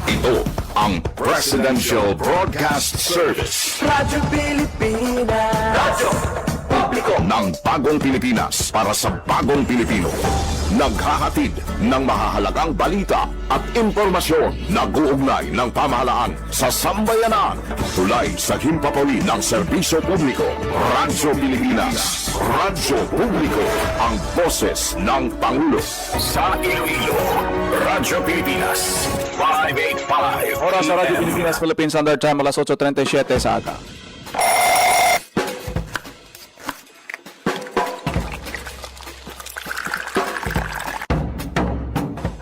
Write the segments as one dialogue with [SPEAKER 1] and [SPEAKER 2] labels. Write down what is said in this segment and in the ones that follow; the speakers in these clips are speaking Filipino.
[SPEAKER 1] Ito ang Presidential Broadcast Service.
[SPEAKER 2] Radyo Pilipinas.
[SPEAKER 1] Radyo Publiko ng Bagong Pilipinas para sa Bagong Pilipino. Naghahatid ng mahahalagang balita at impormasyon na guugnay ng pamahalaan sa sambayanan. Tulay sa himpapawid ng serbisyo publiko. Radyo Pilipinas. Radyo Publiko. Ang boses ng Pangulo. Sa Iloilo, Radyo Pilipinas. 585.
[SPEAKER 3] Oras sa Radyo Pilipinas, Philippines Standard Time, alas 8:37 sa aga.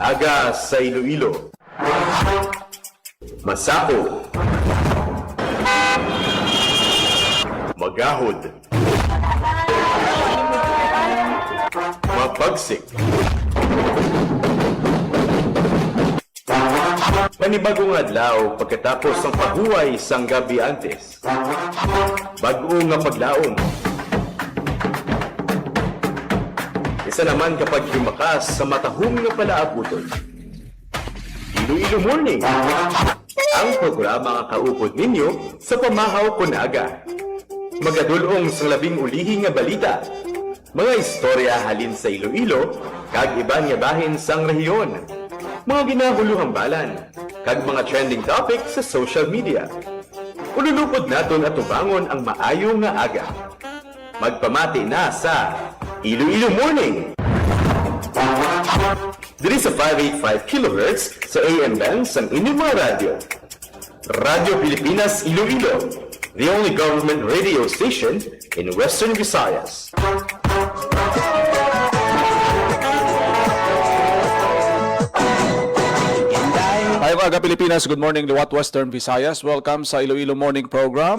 [SPEAKER 4] Aga sa Iloilo. Masako. Magahod. Mapagsik. Panibagong adlaw pagkatapos ng pahuway sang gabi antes. Bagong nga paglaom. Isa naman kapag lumakas sa matahong nga palaabuton. Iloilo Morning. Ang programa nga kaupod ninyo sa pamahaw kunaga. Magadulong sa labing ulihi nga balita. Mga istorya halin sa Iloilo, kag iban nga bahin sang rehiyon. Mga ginahuluhang balan, kag mga trending topic sa social media. Ululupod naton at tubangon ang maayo nga aga. Magpamati na sa Iloilo Morning. Diri sa 585 kHz sa AM band sa inyong mga radyo. Radyo Pilipinas Iloilo, the only government radio station in Western Visayas.
[SPEAKER 3] Aga Pilipinas, good morning Liwat Western Visayas. Welcome sa Iloilo Morning Program.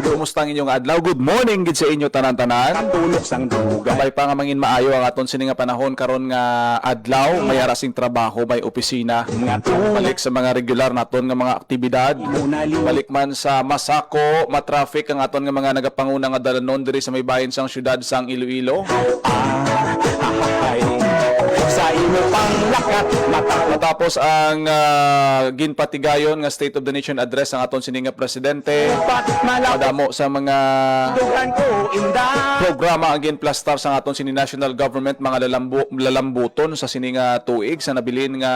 [SPEAKER 3] Kumusta ang inyong adlaw? Good morning gid sa inyo tanan-tanan.
[SPEAKER 2] Tulog sang dugan.
[SPEAKER 3] May pangamanin maayo ang aton sini nga panahon karon nga adlaw, may arasing trabaho, may opisina. Balik sa mga regular naton nga mga aktibidad. Balik man sa Masako, matraffic ang aton nga mga nagapanguna nga dalanon diri sa may bahin sang syudad sang Iloilo.
[SPEAKER 2] Sa imo pang lakat mata.
[SPEAKER 3] Matapos ang ginpatigayon nga State of the Nation address ang aton sini nga presidente, madamo sa mga
[SPEAKER 2] Dugan ko inda.
[SPEAKER 3] programa ang ginplastar sa aton sini national government, mga lalambuton sa sini nga tuig sa nabilin nga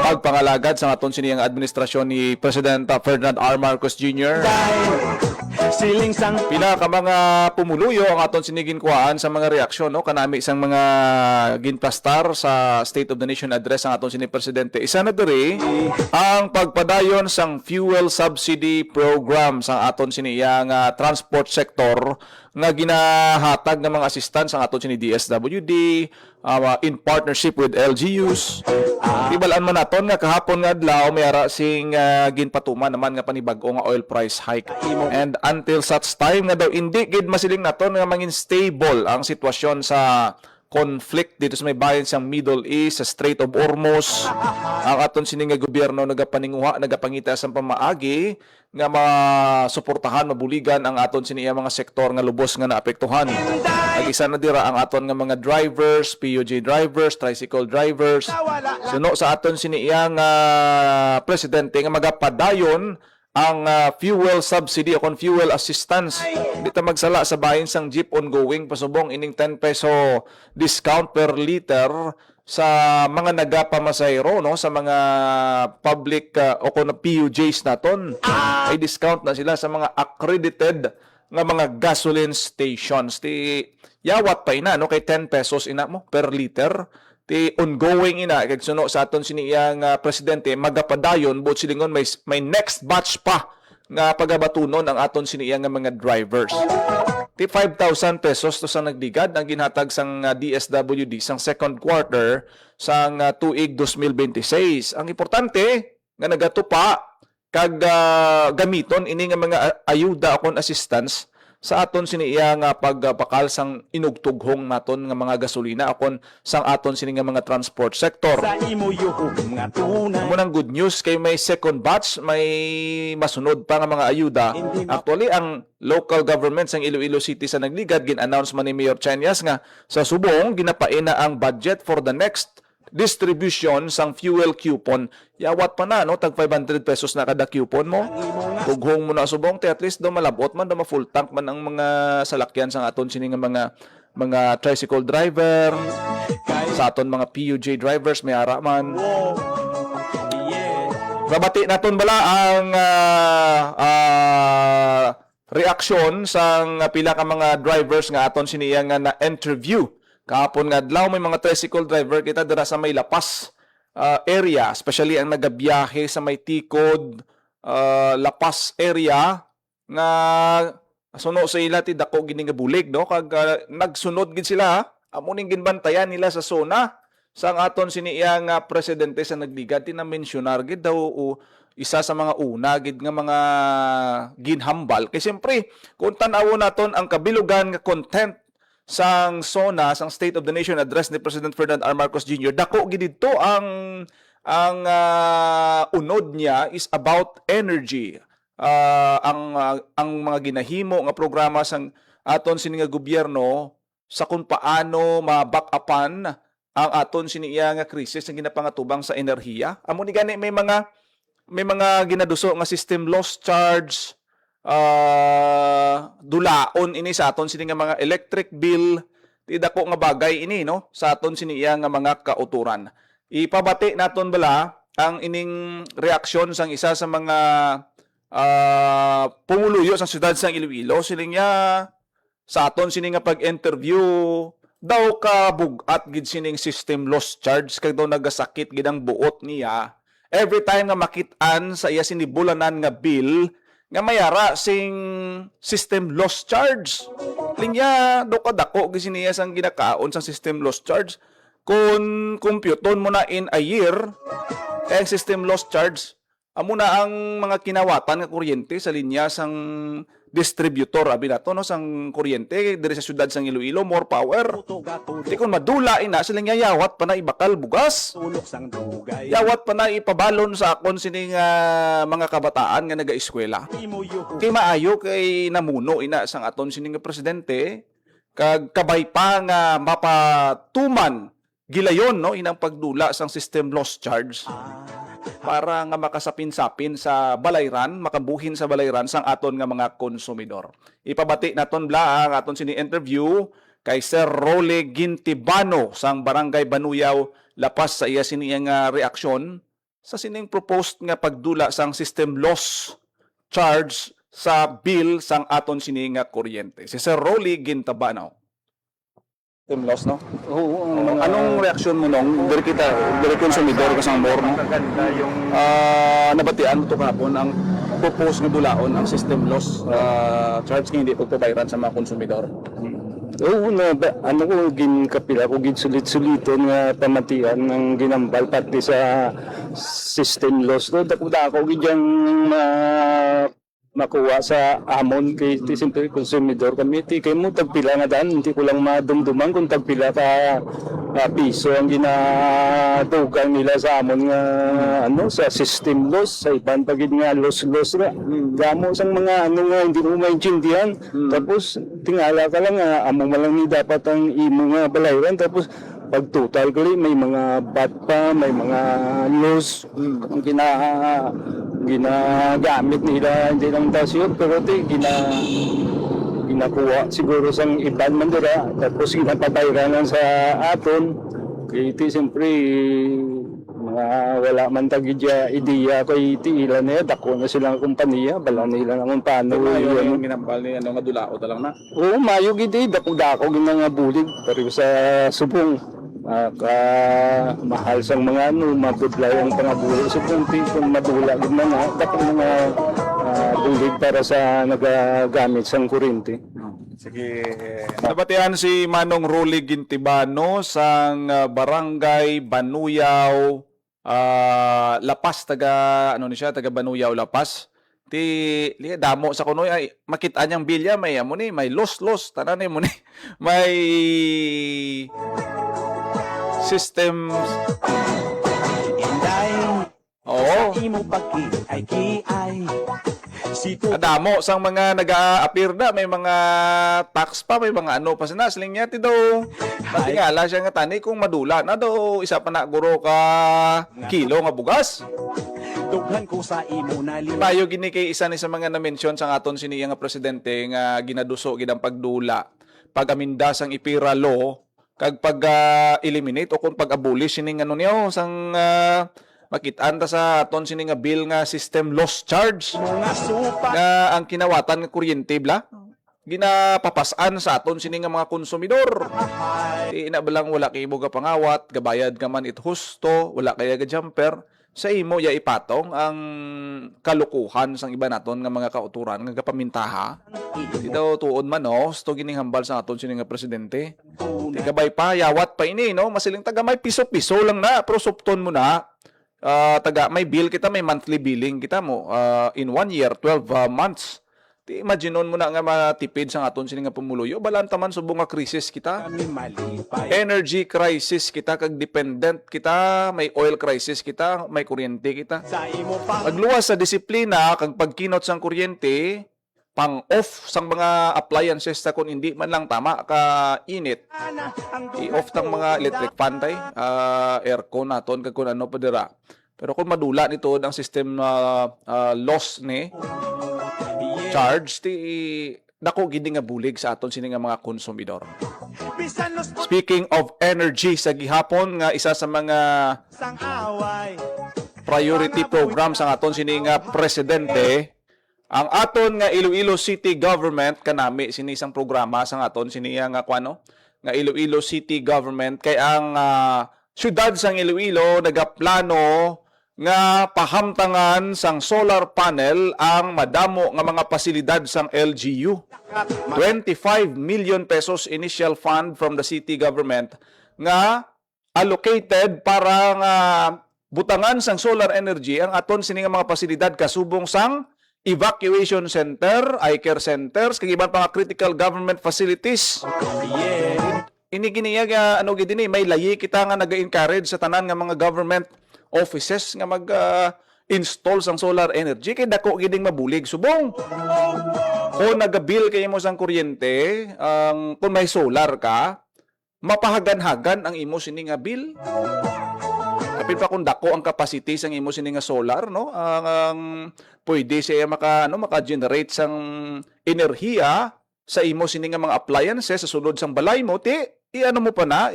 [SPEAKER 3] pagpangalagad sa aton sini nga administrasyon ni President Ferdinand R. Marcos Jr.
[SPEAKER 2] Siling sang
[SPEAKER 3] Pila ka mga pumuluyo ang aton siniginkuhaan sa mga reaksyon, no, kanami isang mga ginplastar sa State of the Nation address ang aton sini presidente. Isa na diri ang pagpadayon sang fuel subsidy program sa aton sini nga transport sector nga ginahatag ng mga assistance ang aton sini DSWD in partnership with LGUs. Ibalaan man naton nga kahapon nga adlaw may ara sing ginpatuman naman nga panibag-o nga oil price hike. And until such time nga daw hindi gid masiling naton nga mangin stable ang sitwasyon sa conflict dito sa may bayan sa Middle East, sa Strait of Hormuz, ang aton sini nga gobyerno nagapaninguha, nagapangita sa pamaagi nga masuportahan, mabuligan ang aton sini mga sektor nga lubos nga naapektuhan. Ag isa na dira ang aton nga mga drivers, PUJ drivers, tricycle drivers. Suno sa aton sini nga presidente nga magapadayon ang fuel subsidy o fuel assistance. Dito magsala sa bahin sang jeep ongoing pasubong ining 10 peso discount per liter sa mga nagapamasayro, no, sa mga public o kuno PUJs naton. Ay discount na sila sa mga accredited nga mga gasoline stations. Ti yawat pa ina, no, kay 10 pesos ina mo per liter. Ti ongoing ina kag suno sa aton siniyang presidente magapadayon bot silingon may next batch pa nga pagabatunon ang aton siniyang mga drivers. Ti 5,000 pesos to sa nagdigad ang ginhatag sang DSWD sang second quarter sang tuig 2026. Ang importante nga nagatupa kag gamiton ini nga mga ayuda akon assistance sa aton siniya nga pagpakal sang inugtughong naton nga mga gasolina akon sang aton sini nga mga transport sector.
[SPEAKER 2] sa imo yuhong nga tunay.
[SPEAKER 3] Munang good news kay may second batch, may masunod pa nga mga ayuda. Actually ang local government sang Iloilo City sa nagligad gin-announce man ni Mayor Chanyas nga sa subong ginapain na ang budget for the next distribution sang fuel coupon. Yawat pa na, no? Tag 500 pesos na kada coupon mo. Tughong mo na subong, at least do malabot man, do ma-full tank man ang mga salakyan sang aton sini nga mga tricycle driver, sa aton mga PUJ drivers, may ara man. Rabati naton bala ang reaksyon sang pila ka mga drivers nga aton siniya nga na-interview. Kahapon nga adlaw may mga tricycle driver kita dira sa may lapas area, especially ang nagabiyahe sa may Tikod, lapas area nga suno sa ila ti dako gini nga bulig, no? Kag nagsunod gid sila, amo ning ginbantayan nila sa zona sang aton siniya nga presidente sa nagligad tinamensionar gid daw isa sa mga una gid nga mga ginhambal kay siyempre kung tan-awo naton ang kabilugan nga content sang SONA sang State of the Nation address ni President Ferdinand R. Marcos Jr. dako gid didto ang unod niya is about energy. Ang mga ginahimo nga programa sang aton sini nga gobyerno sa kung paano ma-back upan ang aton siniya nga krisis nga ginapangatubang sa enerhiya. Amo ni gani may mga ginaduso nga system loss charge, dulaon ini sa aton sini nga mga electric bill, ti dako nga bagay ini, no, sa aton siniya nga mga kauturan. Ipabati naton bala ang ining reaksyon sang isa sa mga pumuluyo sa siyudad sang Iloilo, siling niya sa aton sini nga pag-interview daw ka bugat gid sining system loss charge kag daw nagasakit gid ang buot niya every time nga makit-an sa iya sinibulanan nga bill nga mayara sing system loss charge. Linya daw kadako gid siniya sang ginakaon sang system loss charge kung computon mo na in a year ang system loss charge amo na ang mga kinawatan nga kuryente sa linya sang distributor abi nato, no, sang kuryente diri sa syudad sang Iloilo, more power. Di kun madula ina sila nga yawat pa na ibakal bugas. Yawat pa na ipabalon sa akon sining mga kabataan nga naga-eskwela. Kay maayo kay namuno ina sang aton sining nga presidente kag kabay pa nga mapatuman gilayon, no, inang pagdula sang system loss charge para nga makasapin-sapin sa balayran, makabuhin sa balayran sang aton nga mga konsumidor. Ipabati naton bla ang aton sini interview kay Sir Rolly Gintibano sang Barangay Banuyaw, lapas sa iya siniya nga reaksyon sa sining proposed nga pagdula sang system loss charge sa bill sang aton sini nga kuryente. Si Sir Rolly Gintabano. System loss, no?
[SPEAKER 2] Oo,
[SPEAKER 3] Anong reaksyon mo nung diri konsumidor ka sang more, no?
[SPEAKER 2] maganda yung
[SPEAKER 3] Nabatian to kahapon ang propose nga dulaon ang system loss charge nga hindi pagpabayaran sa mga konsumidor.
[SPEAKER 5] Oo na ano ko ginkapila ko gid-sulit-suliton nga pamatian ng ginambal pati sa system loss no dako gid yang makuha sa amon kay siyempre konsumidor kami ti kay mo tagpila nga daan hindi ko lang madumduman kung tagpila ka piso ang ginatugang nila sa amon nga ano sa system loss sa iban pagid nga loss nga gamo sang mga ano nga hindi mo maintindihan tapos tingala ka lang nga amo man lang ni dapat ang imo nga balayran tapos pag total ko may mga bat pa, may mga loss ang ginagamit nila hindi lang tasyon pero ginakuha siguro sang iban man dira tapos ginapabayranan sa aton kaya iti siyempre mga wala man tagidya ideya kay iti ilan na dako na silang kumpanya bala nila naman paano
[SPEAKER 3] Yung ginambal ni ano nga dulao ta lang na.
[SPEAKER 5] oo mayo gidi dako gina nga bulig pero sa subong mahal sang mga ano mabudlay ang pangabuhi so kung madula gid man dako mga bulig para sa nagagamit sang kuryente.
[SPEAKER 3] Sige. Nabatian si Manong Rolly Gintibano sang Barangay Banuyaw, Lapas, taga Banuyaw, Lapas. Ti damo sa kunoy ay makita niyang bilya may amo ni may loss tanan mo ni may system
[SPEAKER 2] inday
[SPEAKER 3] oo
[SPEAKER 2] imo pagki ay kiay Sito
[SPEAKER 3] Adamo sang mga nag-a-appear na, may mga tax pa, may mga ano pa sina siling niya ti daw. Pati nga ala siya nga tani kung madula na daw isa pa na guro ka kilo nga bugas.
[SPEAKER 2] dughan ko sa imo na lima.
[SPEAKER 3] Payo gini kay isa ni sa mga na-mention sa aton siniya nga presidente nga ginaduso gid ang pagdula pag aminda sang ipira law kag pag eliminate o kung pag abolish sini nga ano niyo sang makitaan ta sa aton sini nga bill nga system loss charge
[SPEAKER 2] Mga supa
[SPEAKER 3] nga ang kinawatan nga kuryente bla ginapapasan sa aton sini nga mga konsumidor. Di na balang wala kay imo ga pangawat, gabayad ka man it husto, wala kaya ga jumper, sa imo ya ipatong ang kalukuhan sang iba naton nga mga kauturan nga gapamintaha. Di daw tuod man no, sto gining hambal sa aton sini nga presidente. Di gabay pa yawat pa ini no, masiling taga may piso-piso lang na, pero supton mo na. Taga may bill kita, may monthly billing kita mo in 1 year 12 months. Di imaginon mo na nga matipid sa aton sini nga pumuluyo, balanta man subong nga krisis kita.
[SPEAKER 2] kami malipay.
[SPEAKER 3] Energy crisis kita, kag dependent kita, may oil crisis kita, may kuryente kita.
[SPEAKER 2] Sa imo pang
[SPEAKER 3] Pagluwas sa disiplina, kag pagkinot sang kuryente, pang-off sang mga appliances ta kung hindi man lang tama ka init. I-off tang mga electric fan tay, aircon naton kag kun ano pa dira. Pero kung madula nito ang system loss ni charge ti dako gid nga bulig sa aton sini nga mga konsumidor.
[SPEAKER 2] bisan los
[SPEAKER 3] Speaking of energy sa gihapon nga isa sa mga
[SPEAKER 2] sang away.
[SPEAKER 3] priority program sa aton sini nga presidente ang aton nga Iloilo City Government kanami sini isang programa sa aton sini nga kuano nga Iloilo City Government kay ang syudad sang Iloilo nagaplano nga pahamtangan sang solar panel ang madamo nga mga pasilidad sang LGU. 25 million pesos initial fund from the city government nga allocated para nga butangan sang solar energy ang aton sini nga mga pasilidad kasubong sang evacuation center, eye care centers, kag iban pa nga critical government facilities.
[SPEAKER 2] Yeah.
[SPEAKER 3] Ini giniya nga ano gid ini may layi kita nga naga-encourage sa tanan nga mga government offices nga mag-install sang solar energy kay dako giding mabulig subong. Kung nagabill kay mo sang kuryente, kung may solar ka, mapahagan-hagan ang imo sini nga bill. Kapit pa kung dako ang capacity sang imo sini nga solar, no? Ang pwede siya maka-generate sang enerhiya sa imo sini nga mga appliances sa sulod sang balay mo ti i-ano mo pa na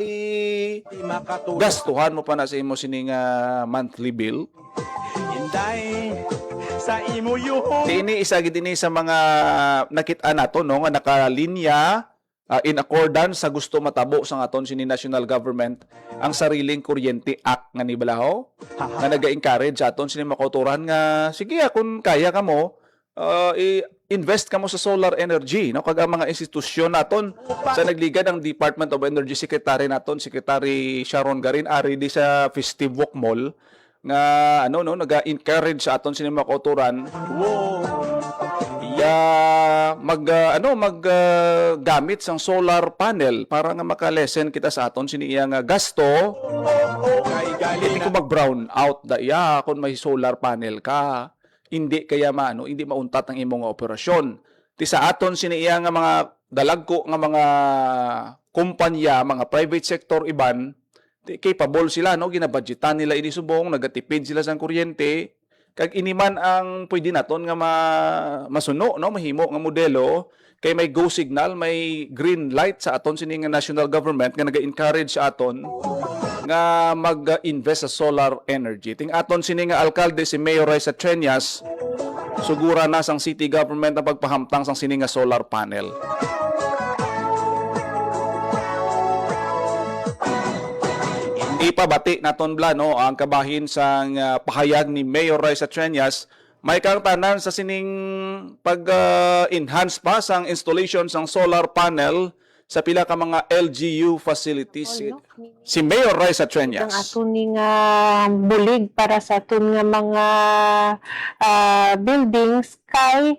[SPEAKER 2] Makatulog.
[SPEAKER 3] gastuhan mo pa na sa imo sini nga monthly bill.
[SPEAKER 2] Inday sa imo yuhong.
[SPEAKER 3] Ti ini isa gid ini sa mga nakita nato no nga nakalinya in accordance sa gusto matabo sa aton sini national government ang sariling kuryente act nga nibalaho nga naga-encourage sa aton sini makauturan nga sige kung kaya ka mo invest ka mo sa solar energy no kag ang mga institusyon naton sa nagligad ang Department of Energy Secretary naton Secretary Sharon Garin ari di sa Festive Walk Mall nga ano no naga-encourage sa aton sini makauturan gamit sang solar panel para nga makalesen kita sa aton sini iya nga gasto. Hindi ko mag-brown out da iya kung may solar panel ka. Hindi kaya hindi mauntat ang imong operasyon. Ti sa aton sini iya nga mga dalagko nga mga kumpanya, mga private sector iban, capable sila no ginabudgetan nila ini subong, nagatipid sila sang kuryente. Kag iniman ang pwede naton nga masuno no mahimo nga modelo kay may go signal, may green light sa aton sini nga national government nga naga-encourage sa aton nga mag-invest sa solar energy. Ting aton sini nga alkalde si Mayor Raisa Treñas sugura na sang city government ang pagpahamtang sang sini nga solar panel. Ipabati naton bla no ang kabahin sang pahayag ni Mayor Raisa Treñas may kang tanan sa sining pag-enhance pa sang installation sang solar panel sa pila ka mga LGU facilities. Si Mayor Raisa
[SPEAKER 6] Ang
[SPEAKER 3] Treñas.
[SPEAKER 6] aton ni nga bulig para sa aton nga mga buildings kay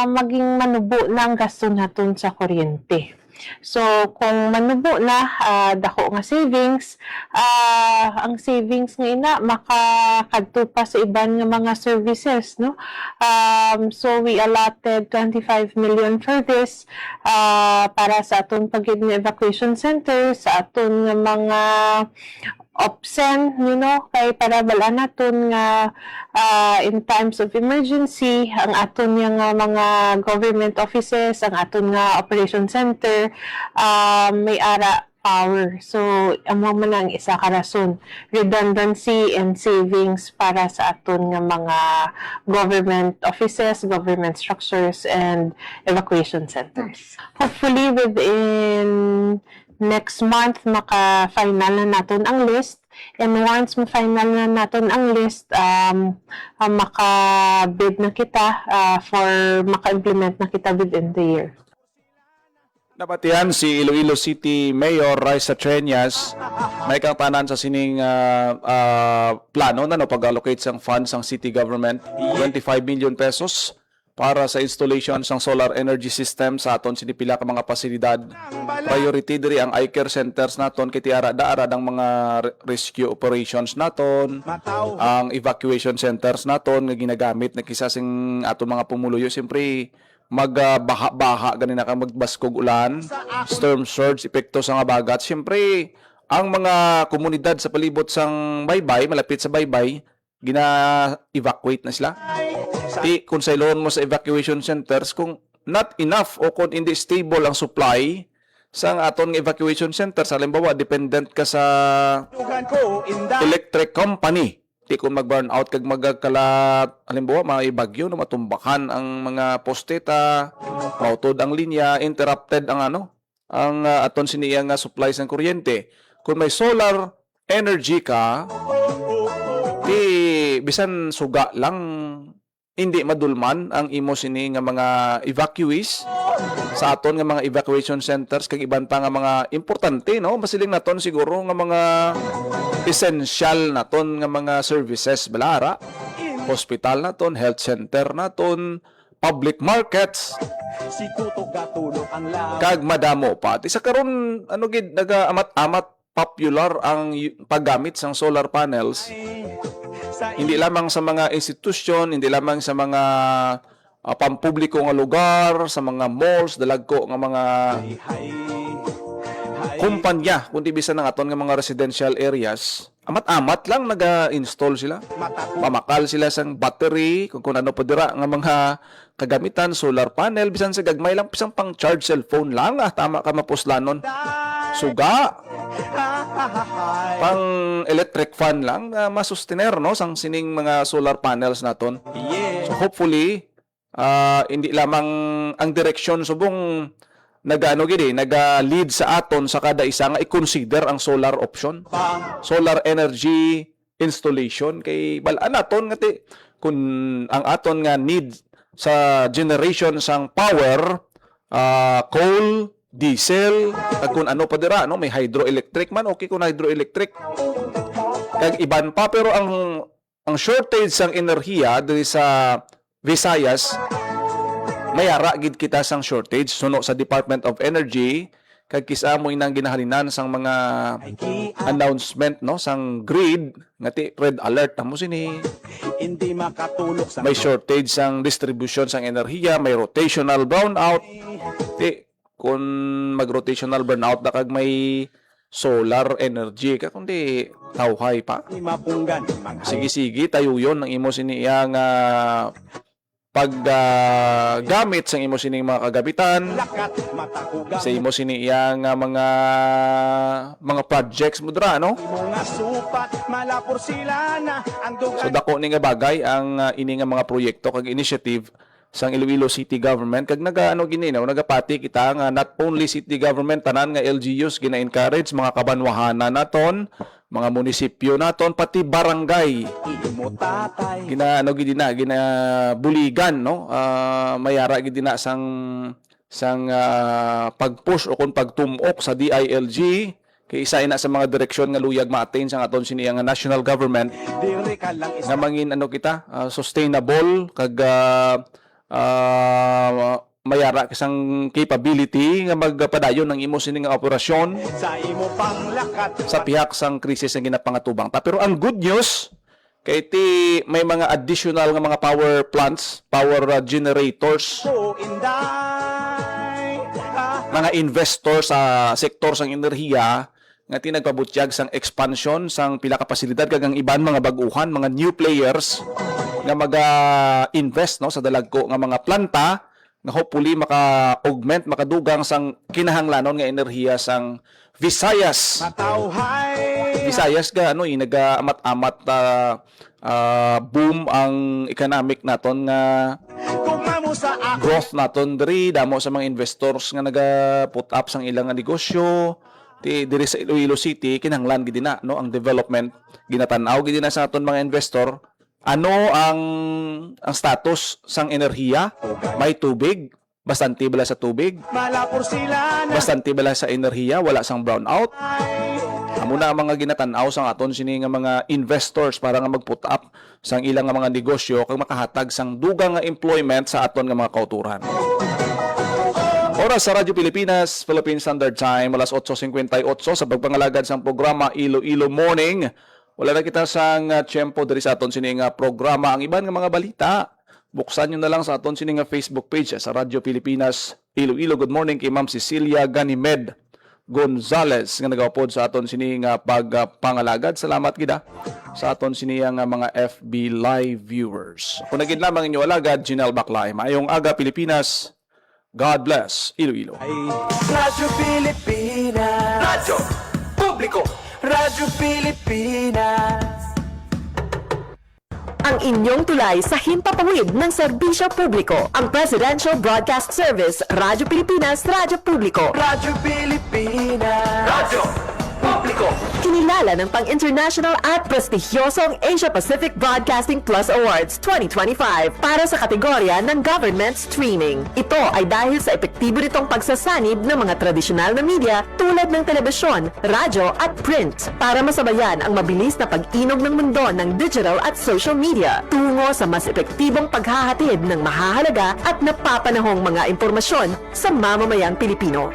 [SPEAKER 6] maging manubo ng gasto naton sa kuryente. So kung manubo na dako nga savings, ang savings nga ina makakadto pa sa iban nga mga services, no? So we allotted 25 million for this para sa aton pagid nga evacuation center, sa aton nga mga opsen, kay para bala naton nga in times of emergency, ang aton nga mga government offices, ang aton nga operation center, may ara power. So, amo man ang isa ka rason, redundancy and savings para sa aton nga mga government offices, government structures, and evacuation centers. Hopefully, within next month, maka-final na natin ang list. And once ma-final na natin ang list, maka-bid na kita for maka-implement na kita within the year.
[SPEAKER 3] Nabatihan si Iloilo City Mayor Raisa Treñas, may kang tanan sa sining plano na pag-allocate sang funds ng city government, 25 million pesos para sa installation ng solar energy system sa aton sinipila ka mga pasilidad. Priority diri ang eye-care centers naton kay tiara daara ng mga rescue operations naton, ang evacuation centers naton nga ginagamit na kisa sing aton mga pumuluyo. Siyempre magbaha-baha ganina ka magbaskog ulan, storm surge, epekto sa nga bagat. Siyempre ang mga komunidad sa palibot sang baybay, malapit sa baybay, gina-evacuate na sila. Kung sa ilon mo sa evacuation centers, kung not enough o kung hindi stable ang supply sa aton evacuation centers, halimbawa, dependent ka sa electric company. Kung mag-burn out kag magkalat, halimbawa, may bagyo na matumbakan ang mga posteta, mautod ang linya, interrupted ang ang aton siniyang supplies ng kuryente. Kung may solar energy ka, bisan suga lang, hindi madulman ang imo sini nga mga evacuees sa aton nga mga evacuation centers kag iban pa nga mga importante, no? Masiling naton siguro nga mga essential naton nga mga services balara, hospital naton, health center naton, public markets,
[SPEAKER 2] Si tutok gatulog ang law.
[SPEAKER 3] kag madamo pa. Sa karon gid naga-amat-amat popular ang paggamit sang solar panels. Hindi lamang sa mga institusyon, hindi lamang sa mga pampubliko nga lugar, sa mga malls, dalagko nga mga kumpanya, kundi bisan ng aton nga mga residential areas. Amat-amat lang naga-install sila. Pamakal sila sang battery, kung ano pa dira nga mga kagamitan, solar panel, bisan sa gagmay lang, pisang pang charge cellphone lang, tama ka mapuslanon. Suga, pang electric fan lang masustener, no, sang sining mga solar panels naton. So hopefully hindi lamang ang direksyon subong naga-lead sa aton sa kada isa nga i-consider ang solar option, solar energy installation kay balaan naton nga kung ang aton nga need sa generation sang power, coal, diesel, kag kung ano pa dira, no, may hydroelectric man, okay kung hydroelectric kag iban pa, pero ang shortage sang enerhiya diri sa Visayas, mayara gid kita sang shortage suno sa Department of Energy kag kisa mo inang ginahalinan sang mga announcement, no, sang grid ngati red alert mo sini.
[SPEAKER 2] Hindi makatulog sa
[SPEAKER 3] May shortage sang distribution sang enerhiya, may rotational brownout. Kung mag-rotational burnout na kag may solar energy ka, kundi tawhay pa.
[SPEAKER 2] mapunggan.
[SPEAKER 3] Sige tayo yon ang imo siniyang paggamit sa imo sining mga kagabitan,
[SPEAKER 2] Lakat matakugang.
[SPEAKER 3] sa imo siniyang mga projects mo dira, no?
[SPEAKER 2] Mga supat, malapor sila na ang
[SPEAKER 3] So
[SPEAKER 2] dugan.
[SPEAKER 3] dako ni nga bagay ang ini nga mga proyekto kag initiative sang Iloilo City Government kag nagapati kita nga not only city government, tanan nga LGUs gina-encourage mga kabanwahanan naton, mga munisipyo naton, pati barangay
[SPEAKER 2] Imo tatay.
[SPEAKER 3] ginabuligan, no, mayara gid na sang pag-push o kung pagtumok sa DILG kay isa ina sa mga direksyon nga luyag ma-attain sang aton siniya nga national government
[SPEAKER 2] Diri ka lang
[SPEAKER 3] nga mangin kita sustainable kag mayara kisang capability nga magpadayon ng imo sining nga operasyon
[SPEAKER 2] Sa imo pang lakat
[SPEAKER 3] sa pihak sang krisis nga ginapangatubang ta. Pero ang good news kay ti may mga additional nga mga power plants, power generators,
[SPEAKER 2] ko inday.
[SPEAKER 3] mga investor sa sektor sang enerhiya nga tinagpabutyag sang expansion sang pila ka pasilidad kag ang iban mga baguhan, mga new players nga maga-invest no sa dalagko nga mga planta nga hopefully maka-augment, makadugang sang kinahanglanon nga enerhiya sang Visayas.
[SPEAKER 2] Matawhay.
[SPEAKER 3] Visayas ga ano nag-amat-amat boom ang economic naton nga
[SPEAKER 2] Kung amo sa ako
[SPEAKER 3] growth naton diri damo sa mga investors nga naga-put up sang ilang nga negosyo diri sa Iloilo City kinahanglan gid na no ang development ginatan-aw gid na sa aton mga investor. Ano ang status sang enerhiya? May tubig, bastante bala sa tubig,
[SPEAKER 2] malapor sila na
[SPEAKER 3] bastante bala sa enerhiya, wala sang brownout. Amo na ang mga ginatan-aw sang aton sini nga mga investors para nga mag-put up sang ilang nga mga negosyo kag makahatag sang dugang nga employment sa aton nga mga kauturan. Oras sa Radyo Pilipinas, Philippine Standard Time, alas 8:58 sa pagpangalagad sang programa Iloilo Morning. Wala na kita sang tiyempo diri sa aton sini nga programa. Ang iban nga mga balita, buksan nyo na lang sa aton sini nga Facebook page sa Radyo Pilipinas Iloilo. Good morning kay Ma'am Cecilia Ganimed Gonzales nga nagaupod sa aton sini nga pagpangalagad. Salamat gida sa aton sini nga mga FB live viewers. Kung naging lamang inyo alagad, Jinel Baclay. Maayong aga Pilipinas. God bless Iloilo.
[SPEAKER 7] Radyo Pilipinas. Radyo Publiko. Radyo Pilipinas. Ang inyong tulay sa himpapawid ng serbisyo publiko. Ang Presidential Broadcast Service, Radyo Pilipinas, Radyo Publiko. Radyo Pilipinas. Radyo Publiko. Kinilala ng pang-international at prestigyosong Asia-Pacific Broadcasting Plus Awards 2025 para sa kategorya ng Government Streaming. Ito ay dahil sa epektibo nitong pagsasanib ng mga tradisyonal na media tulad ng telebisyon, radyo at print para masabayan ang mabilis na pag-inog ng mundo ng digital at social media tungo sa mas epektibong paghahatid ng mahahalaga at napapanahong mga impormasyon sa mamamayang Pilipino.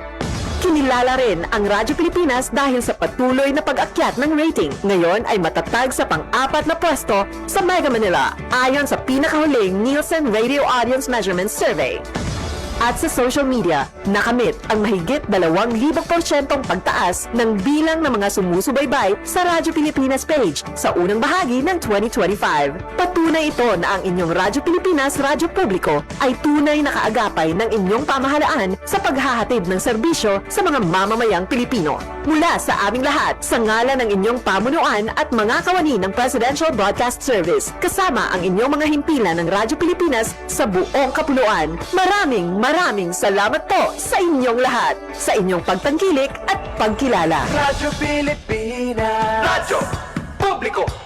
[SPEAKER 7] Kinilala rin ang Radyo Pilipinas dahil sa patuloy na pag-akyat ng rating. Ngayon ay matatag sa pang-4 na pwesto sa Mega Manila ayon sa pinakahuling Nielsen Radio Audience Measurement Survey. At sa social media, nakamit ang mahigit 2,000% pagtaas ng bilang ng mga sumusubaybay sa Radyo Pilipinas page sa unang bahagi ng 2025. Patunay ito na ang inyong Radyo Pilipinas Radyo Publiko ay tunay na kaagapay ng inyong pamahalaan sa paghahatid ng serbisyo sa mga mamamayang Pilipino. Mula sa aming lahat, sa ngalan ng inyong pamunuan at mga kawani ng Presidential Broadcast Service, kasama ang inyong mga himpilan ng Radyo Pilipinas sa buong kapuluan. Maraming salamat po sa inyong lahat, sa inyong pagtangkilik at pagkilala.
[SPEAKER 2] Radyo Pilipinas.
[SPEAKER 7] Radyo Publiko.